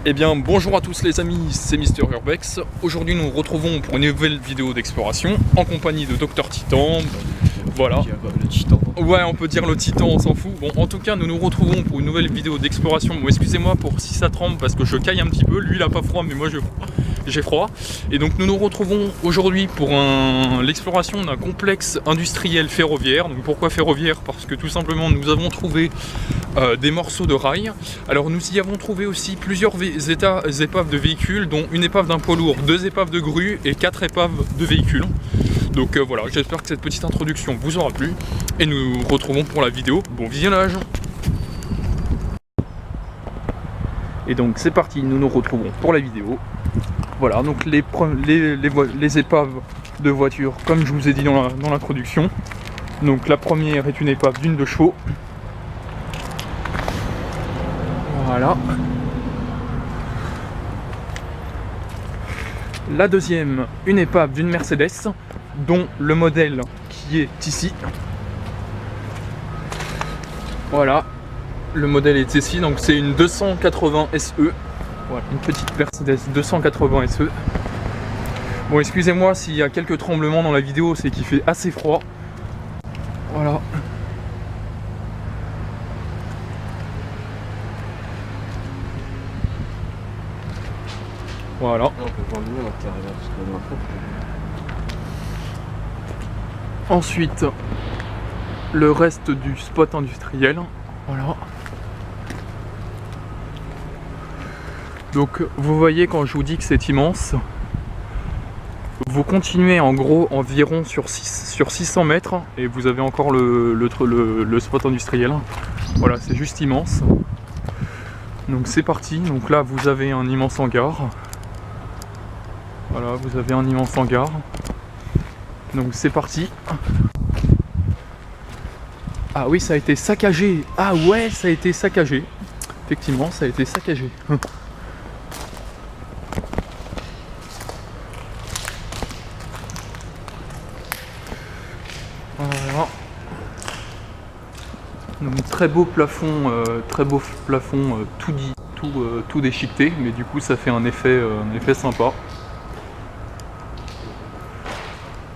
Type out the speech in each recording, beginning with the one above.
Eh bien bonjour à tous les amis, c'est Mister Urbex. Aujourd'hui nous nous retrouvons pour une nouvelle vidéo d'exploration en compagnie de Dr Titan. Voilà. Le Titan. Ouais, on peut dire le Titan, on s'en fout. Bon, en tout cas nous nous retrouvons pour une nouvelle vidéo d'exploration. Bon, excusez-moi pour si ça tremble parce que je caille un petit peu. Lui il a pas froid mais moi j'ai froid. Et donc nous nous retrouvons aujourd'hui pour l'exploration d'un complexe industriel ferroviaire. Donc pourquoi ferroviaire? Parce que tout simplement nous avons trouvé des morceaux de rail. Alors nous y avons trouvé aussi plusieurs épaves de véhicules, dont une épave d'un poids lourd, 2 épaves de grue et 4 épaves de véhicules. Donc voilà, j'espère que cette petite introduction vous aura plu et nous nous retrouvons pour la vidéo. Bon visionnage. Et donc c'est parti, nous nous retrouvons pour la vidéo. Voilà, donc les épaves de voiture, comme je vous ai dit dans l'introduction. Donc la première est une épave d'une 2 chevaux. Voilà. La deuxième, une épave d'une Mercedes, dont le modèle qui est ici. Voilà, le modèle est ici, donc c'est une 280 SE. Voilà, une petite Mercedes 280 SE. Bon, excusez-moi s'il y a quelques tremblements dans la vidéo, c'est qu'il fait assez froid. Voilà. Voilà. Ensuite, le reste du spot industriel. Voilà. Donc, vous voyez quand je vous dis que c'est immense, vous continuez en gros environ sur 600 mètres et vous avez encore le spot industriel. Voilà, c'est juste immense. Donc c'est parti. Donc là, vous avez un immense hangar. Voilà, vous avez un immense hangar. Donc c'est parti. Ah oui, ça a été saccagé. Ah ouais, ça a été saccagé. Effectivement, ça a été saccagé. Voilà. Donc très beau plafond tout déchiqueté, mais du coup ça fait un effet sympa.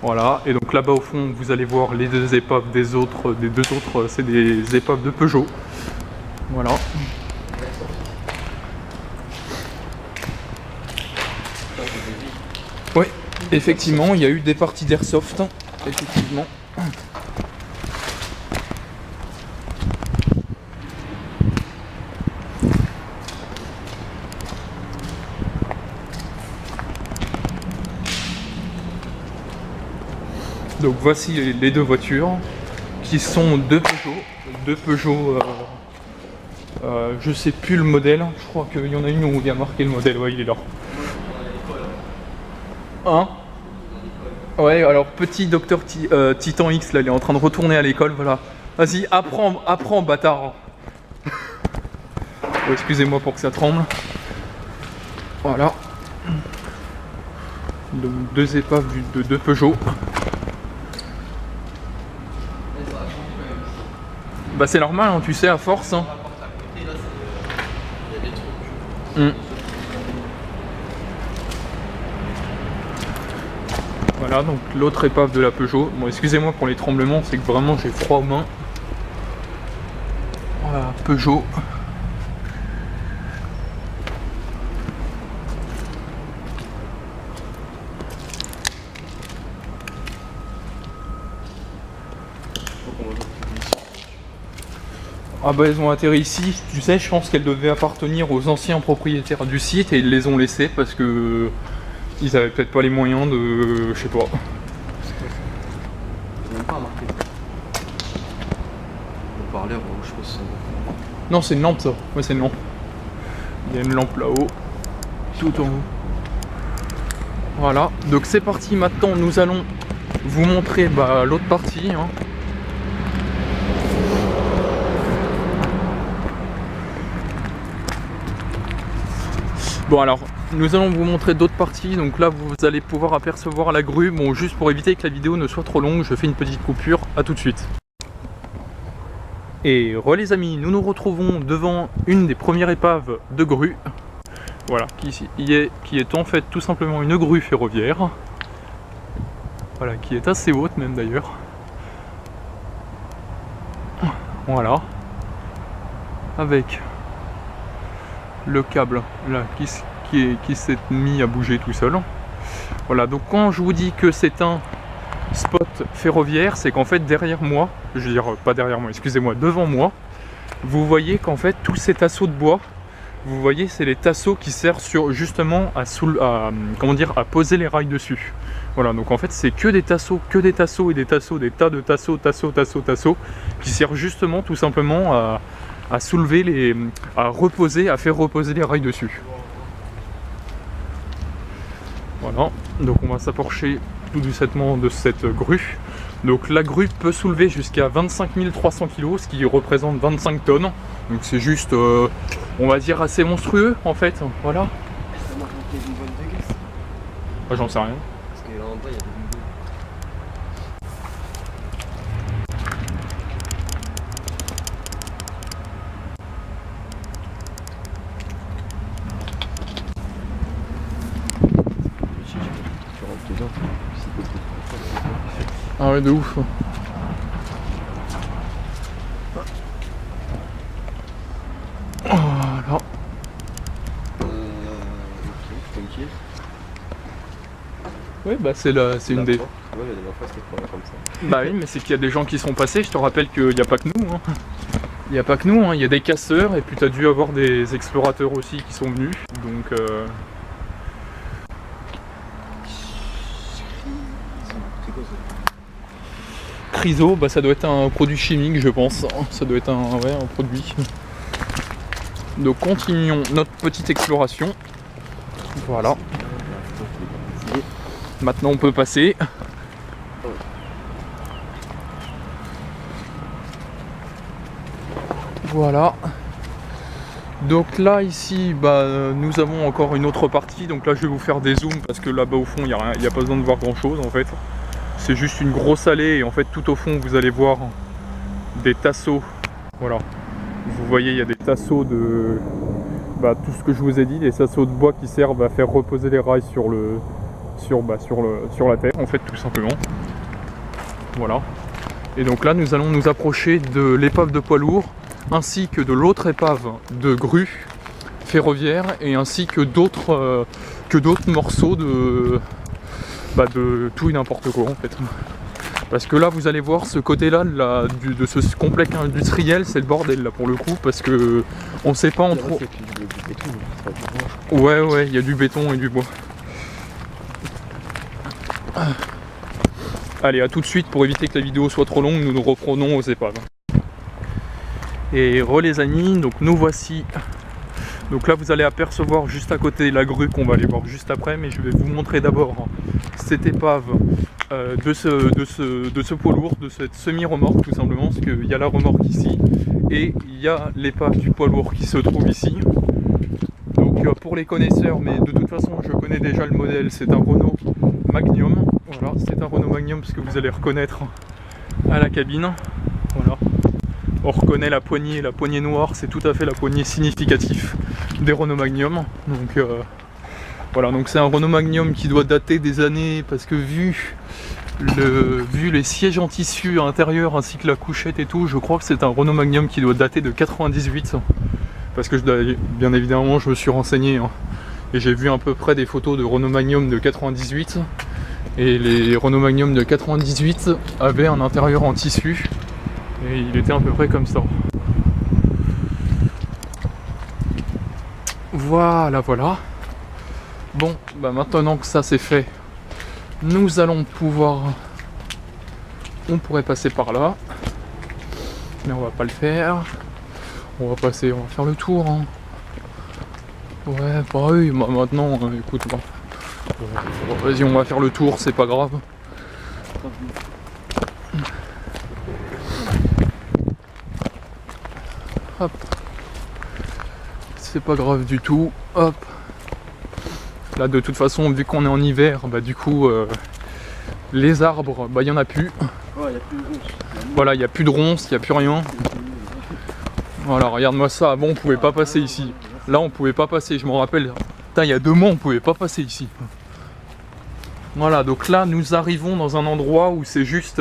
Voilà, et donc là-bas au fond vous allez voir les deux épaves des deux autres, c'est des épaves de Peugeot. Voilà. Oui, effectivement, il y a eu des parties d'airsoft, effectivement. Donc voici les deux voitures qui sont deux Peugeot, je sais plus le modèle, je crois qu'il y en a une où il y a marqué le modèle, ouais il est là. Hein? Ouais, alors petit docteur Titan X là, il est en train de retourner à l'école, voilà. Vas-y, apprends bâtard. Oh, excusez-moi pour que ça tremble. Voilà. Donc deux épaves de deux Peugeot. Bah c'est normal, hein, tu sais, à force. Hein. Voilà, donc l'autre épave de la Peugeot. Bon, excusez-moi pour les tremblements, c'est que vraiment j'ai froid aux mains. Voilà, Peugeot. Ah bah elles ont atterri ici, tu sais, je pense qu'elles devaient appartenir aux anciens propriétaires du site et ils les ont laissées parce que ils avaient peut-être pas les moyens de... je sais pas. C'est même pas remarqué. On parlait, je pense. Non, c'est une lampe ça. Ouais, c'est une lampe. Il y a une lampe là-haut, tout en haut. Voilà, donc c'est parti. Maintenant, nous allons vous montrer l'autre partie. Hein. Bon alors, nous allons vous montrer d'autres parties, donc là vous allez pouvoir apercevoir la grue. Bon, juste pour éviter que la vidéo ne soit trop longue, je fais une petite coupure, à tout de suite. Et les amis, nous nous retrouvons devant une des premières épaves de grue. Voilà, qui est en fait tout simplement une grue ferroviaire. Voilà, qui est assez haute même d'ailleurs. Voilà. Avec le câble là qui s'est mis à bouger tout seul. Voilà, donc quand je vous dis que c'est un spot ferroviaire, c'est qu'en fait derrière moi, je veux dire pas derrière moi, excusez-moi, devant moi, vous voyez qu'en fait tous ces tasseaux de bois, vous voyez, c'est les tasseaux qui servent justement à poser les rails dessus. Voilà, donc en fait c'est que des tasseaux et des tasseaux, des tas de tasseaux qui servent justement tout simplement à soulever à faire reposer les rails dessus. Voilà, donc on va s'approcher tout doucement de cette grue. Donc la grue peut soulever jusqu'à 25 300 kg, ce qui représente 25 tonnes. Donc c'est juste, on va dire, assez monstrueux en fait. Voilà. Ah, j'en sais rien. Parce que là en bas il y a des boules. Tu rentres dedans, c'est possible. Ah ouais, de ouf. Voilà. Ok, tranquille. Oui, bah c'est une des... Ouais, la dernière fois c'était pas comme ça. Bah oui, mais c'est qu'il y a des gens qui sont passés, je te rappelle qu'il n'y a pas que nous. Hein. Il n'y a pas que nous, hein. Il y a des casseurs et puis tu as dû avoir des explorateurs aussi qui sont venus. Donc... Chryso, bah ça doit être un produit chimique je pense, ça doit être un produit. Donc continuons notre petite exploration. Voilà. Maintenant on peut passer. Voilà. Donc là ici bah, nous avons encore une autre partie, donc là je vais vous faire des zooms parce que là-bas au fond il n'y a pas besoin de voir grand chose en fait. C'est juste une grosse allée et en fait tout au fond vous allez voir des tasseaux. Voilà. Vous voyez il y a des tasseaux de tout ce que je vous ai dit, des tasseaux de bois qui servent à faire reposer les rails sur la terre en fait tout simplement. Voilà. Et donc là nous allons nous approcher de l'épave de poids lourd ainsi que de l'autre épave de grue ferroviaire et ainsi que d'autres morceaux de tout et n'importe quoi en fait. Parce que là vous allez voir ce côté là de ce complexe industriel, c'est le bordel là pour le coup parce que on sait pas entre... Ouais il y a du béton et du bois. Allez, à tout de suite pour éviter que la vidéo soit trop longue, nous nous reprenons aux épaves. Et les amis, donc nous voici. Donc là vous allez apercevoir juste à côté la grue qu'on va aller voir juste après, mais je vais vous montrer d'abord cette épave de ce poids lourd, de cette semi-remorque tout simplement, parce qu'il y a la remorque ici et il y a l'épave du poids lourd qui se trouve ici. Donc pour les connaisseurs, mais de toute façon je connais déjà le modèle, c'est un Renault Magnum. Voilà, c'est un Renault Magnum parce que vous allez reconnaître à la cabine. Voilà. On reconnaît la poignée noire, c'est tout à fait la poignée significative des Renault Magnum. Donc voilà, donc c'est un Renault Magnum qui doit dater des années, parce que vu les sièges en tissu à l'intérieur ainsi que la couchette et tout, je crois que c'est un Renault Magnum qui doit dater de 98. Parce que bien évidemment je me suis renseigné hein, et j'ai vu à peu près des photos de Renault Magnum de 98. Et les Renault Magnum de 98 avaient un intérieur en tissu. Et il était à peu près comme ça. Voilà. Bon, bah maintenant que ça c'est fait, nous allons pouvoir... On pourrait passer par là. Mais on va pas le faire. On va faire le tour. Hein. Ouais, bah oui, bah maintenant, écoute, bah, vas-y, on va faire le tour, c'est pas grave. Hop. C'est pas grave du tout. Hop. Là de toute façon vu qu'on est en hiver, bah du coup les arbres, bah il y en a plus. Voilà, il n'y a plus de ronces, il n'y a plus rien. Voilà, regarde-moi ça, avant on pouvait pas passer ici. Là on pouvait pas passer, je m'en rappelle. Putain, il y a 2 mois on pouvait pas passer ici. Voilà, donc là nous arrivons dans un endroit où c'est juste,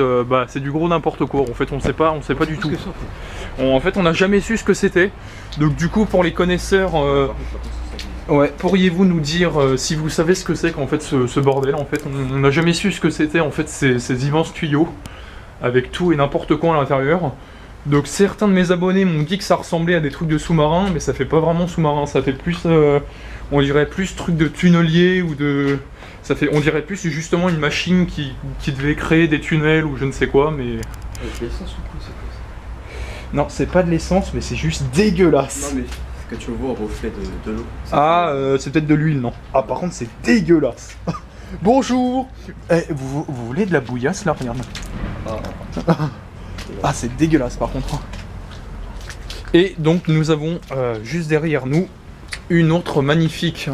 c'est du gros n'importe quoi. En fait on sait pas du tout. En fait on n'a jamais su ce que c'était. Donc du coup pour les connaisseurs, ouais, pourriez-vous nous dire si vous savez ce que c'est qu'en fait ce bordel. En fait on n'a jamais su ce que c'était en fait ces immenses tuyaux avec tout et n'importe quoi à l'intérieur. Donc certains de mes abonnés m'ont dit que ça ressemblait à des trucs de sous-marin, mais ça fait pas vraiment sous-marin, ça fait plus, on dirait plus truc de tunnelier ou de... on dirait plus justement une machine qui devait créer des tunnels ou je ne sais quoi, mais... Avec l'essence ou quoi, c'est quoi ça? Non, c'est pas de l'essence, mais c'est juste dégueulasse. Non mais, ce que tu vois au reflet de l'eau. Ah, c'est peut-être de l'huile, non. Ah, par contre, c'est dégueulasse. Bonjour. Vous voulez de la bouillasse, là? Regarde. Ah, c'est dégueulasse, par contre. Et donc, nous avons, juste derrière nous, une autre magnifique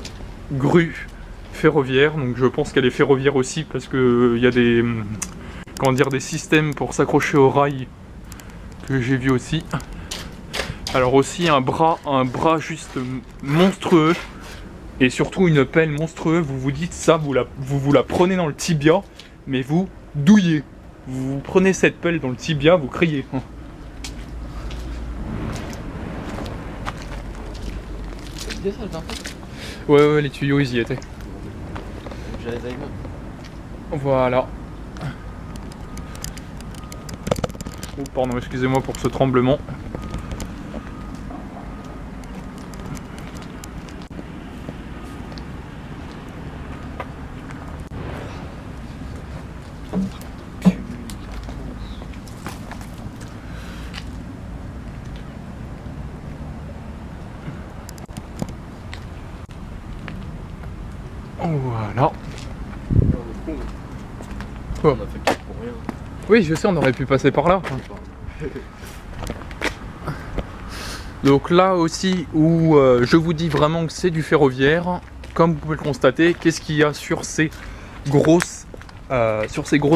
grue ferroviaire. Donc, je pense qu'elle est ferroviaire aussi, parce que il y a des... comment dire, des systèmes pour s'accrocher au rail que j'ai vu aussi. Alors aussi un bras juste monstrueux et surtout une pelle monstrueuse. Vous vous dites ça, vous la prenez dans le tibia, mais vous douillez. Vous prenez cette pelle dans le tibia, vous criez. Ouais, les tuyaux ils y étaient. Voilà. Oh pardon, excusez-moi pour ce tremblement. Voilà. On a fait pour rien. Oui, je sais, on aurait pu passer par là. Donc là aussi où je vous dis vraiment que c'est du ferroviaire, comme vous pouvez le constater, qu'est-ce qu'il y a sur ces gros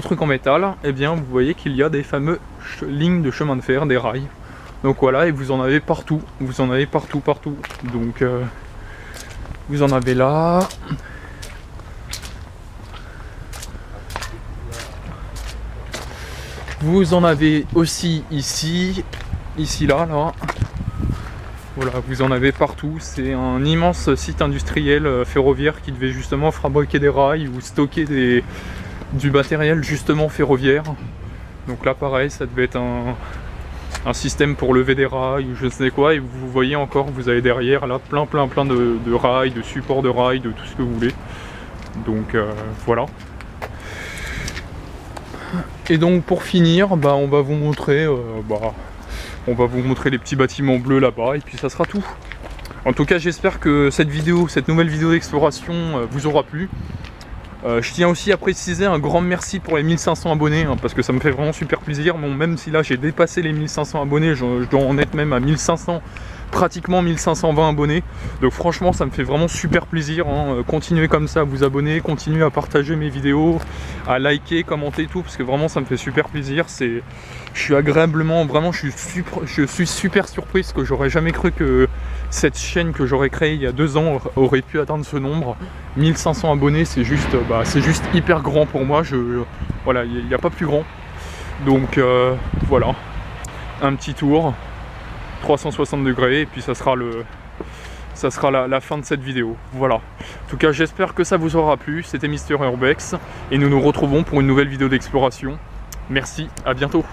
trucs en métal? Eh bien vous voyez qu'il y a des fameuses lignes de chemin de fer, des rails. Donc voilà, et vous en avez partout, partout. Donc vous en avez là. Vous en avez aussi ici, là. Voilà, vous en avez partout. C'est un immense site industriel ferroviaire qui devait justement fabriquer des rails ou stocker du matériel justement ferroviaire. Donc là pareil, ça devait être un système pour lever des rails ou je ne sais quoi. Et vous voyez encore, vous avez derrière là plein de rails, de supports de rails, de tout ce que vous voulez. Donc voilà. Et donc pour finir, on va vous montrer les petits bâtiments bleus là-bas et puis ça sera tout. En tout cas j'espère que cette nouvelle vidéo d'exploration vous aura plu. Je tiens aussi à préciser un grand merci pour les 1500 abonnés parce que ça me fait vraiment super plaisir. Bon, même si là j'ai dépassé les 1500 abonnés, je dois en être même à 1500, pratiquement 1520 abonnés. Donc franchement ça me fait vraiment super plaisir. Continuez comme ça à vous abonner, continuez à partager mes vidéos, à liker, commenter tout parce que vraiment ça me fait super plaisir. Je suis agréablement, vraiment je suis super surpris parce que j'aurais jamais cru que cette chaîne que j'aurais créée il y a 2 ans aurait pu atteindre ce nombre. 1500 abonnés, c'est juste hyper grand pour moi. Voilà, il n'y a pas plus grand. Donc voilà, un petit tour 360 degrés et puis ça sera la fin de cette vidéo. Voilà. En tout cas, j'espère que ça vous aura plu. C'était Mister Urbex et nous nous retrouvons pour une nouvelle vidéo d'exploration. Merci, à bientôt.